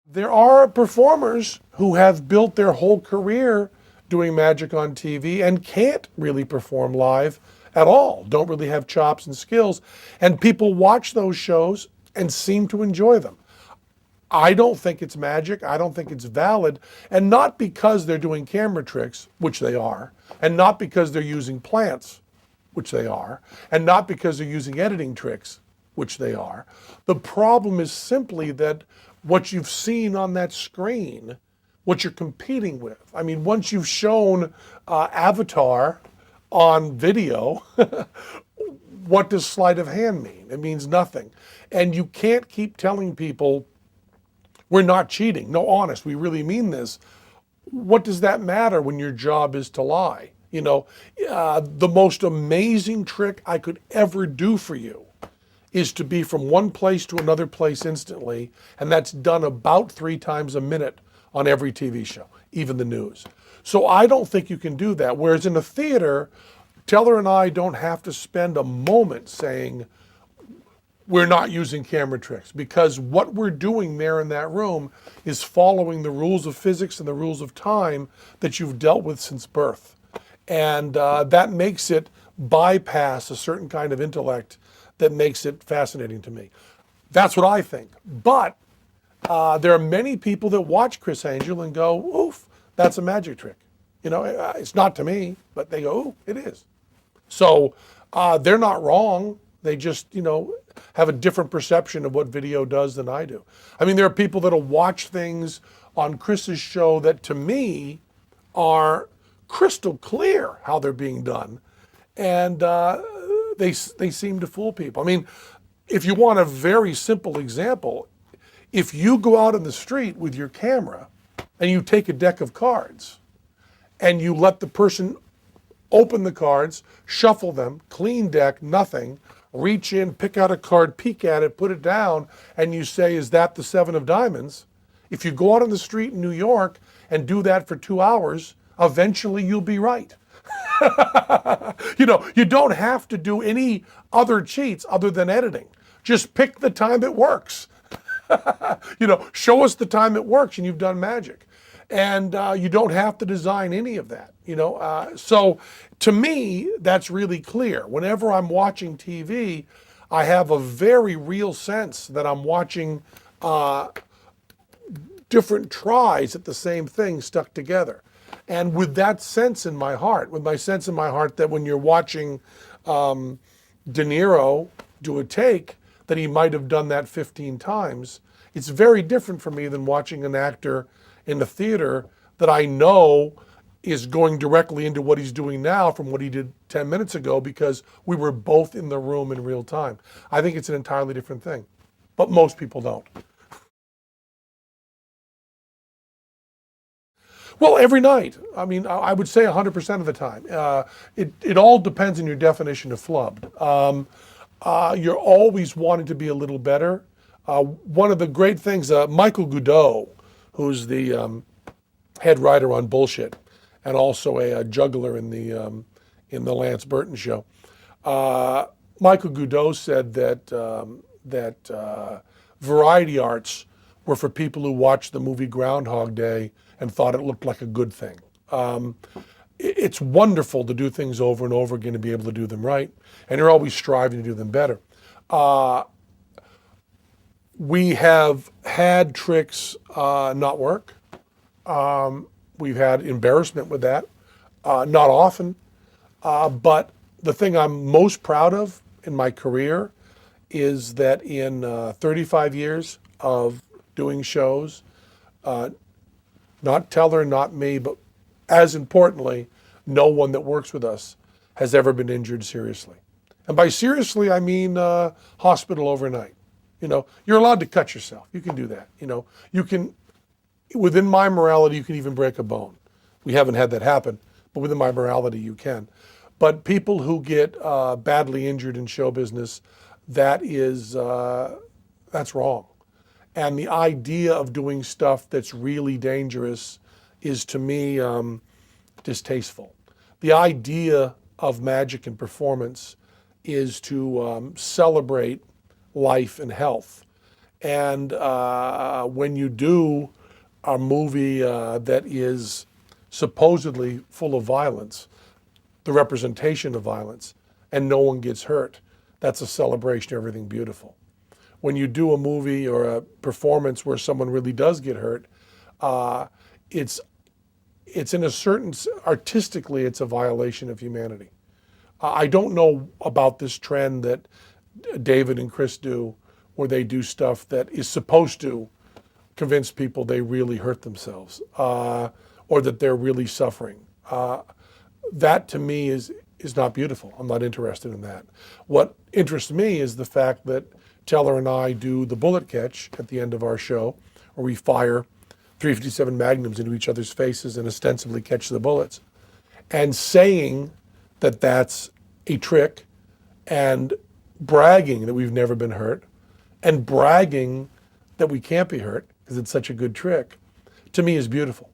There are performers who have built their whole career doing magic on TV and can't really perform live at all, don't really have chops and skills, and people watch those shows and seem to enjoy them. I don't think it's magic. I don't think it's valid. And not because they're doing camera tricks, which they are, and not because they're using plants, which they are, and not because they're using editing tricks, which they are. The problem is simply that what you've seen on that screen, what you're competing with. I mean, once you've shown Avatar on video, what does sleight of hand mean? It means nothing. And you can't keep telling people, we're not cheating. No, honest, we really mean this. What does that matter when your job is to lie? You know, the most amazing trick I could ever do for you is to be from one place to another place instantly, and that's done about 3 times a minute on every TV show, even the news. So I don't think you can do that. Whereas in a theater, Teller and I don't have to spend a moment saying, we're not using camera tricks, because what we're doing there in that room is following the rules of physics and the rules of time that you've dealt with since birth. And that makes it bypass a certain kind of intellect that makes it fascinating to me. That's what I think. But there are many people that watch Criss Angel and go, oof, that's a magic trick. You know, it's not to me, but they go, ooh, it is. So they're not wrong. They just, you know, have a different perception of what video does than I do. I mean, there are people that'll watch things on Chris's show that to me are crystal clear how they're being done. And they seem to fool people. I mean, if you want a very simple example, if you go out in the street with your camera and you take a deck of cards and you let the person open the cards, shuffle them, clean deck, nothing, reach in, pick out a card, peek at it, put it down, and you say, is that the 7 of diamonds? If you go out on the street in New York and do that for 2 hours, eventually you'll be right. You know, you don't have to do any other cheats other than editing. Just pick the time it works. You know, show us the time it works and you've done magic. And you don't have to design any of that, you know. So to me, that's really clear. Whenever I'm watching TV, I have a very real sense that I'm watching different tries at the same thing stuck together. And with that sense in my heart, with my sense in my heart that when you're watching De Niro do a take, that he might have done that 15 times, it's very different for me than watching an actor in the theater that I know is going directly into what he's doing now from what he did 10 minutes ago, because we were both in the room in real time. I think it's an entirely different thing, but most people don't. Well, every night. I mean, I would say 100% of the time. It all depends on your definition of flubbed. You're always wanting to be a little better. One of the great things, Michael Goudeau, who's the head writer on Bullshit and also a juggler in the Lance Burton show, Michael Goudeau said that variety arts were for people who watched the movie Groundhog Day and thought it looked like a good thing. It's wonderful to do things over and over again and be able to do them right, and you're always striving to do them better. We have had tricks not work. We've had embarrassment with that, not often. But the thing I'm most proud of in my career is that in 35 years of doing shows, not Teller, not me, but as importantly, no one that works with us has ever been injured seriously. And by seriously, I mean hospital overnight. You know, you're allowed to cut yourself. You can do that. You know, you can, within my morality, you can even break a bone. We haven't had that happen, but within my morality, you can. But people who get badly injured in show business, that's wrong. And the idea of doing stuff that's really dangerous is, to me, distasteful. The idea of magic and performance is to celebrate life and health. And when you do a movie that is supposedly full of violence, the representation of violence, and no one gets hurt, that's a celebration of everything beautiful. When you do a movie or a performance where someone really does get hurt, uh, it's in a certain, artistically, it's a violation of humanity. I don't know about this trend that David and Chris do, where they do stuff that is supposed to convince people they really hurt themselves or that they're really suffering. That to me is not beautiful. I'm not interested in that. What interests me is the fact that Teller and I do the bullet catch at the end of our show, where we fire 357 Magnums into each other's faces and ostensibly catch the bullets. And saying that that's a trick and bragging that we've never been hurt and bragging that we can't be hurt because it's such a good trick, to me is beautiful.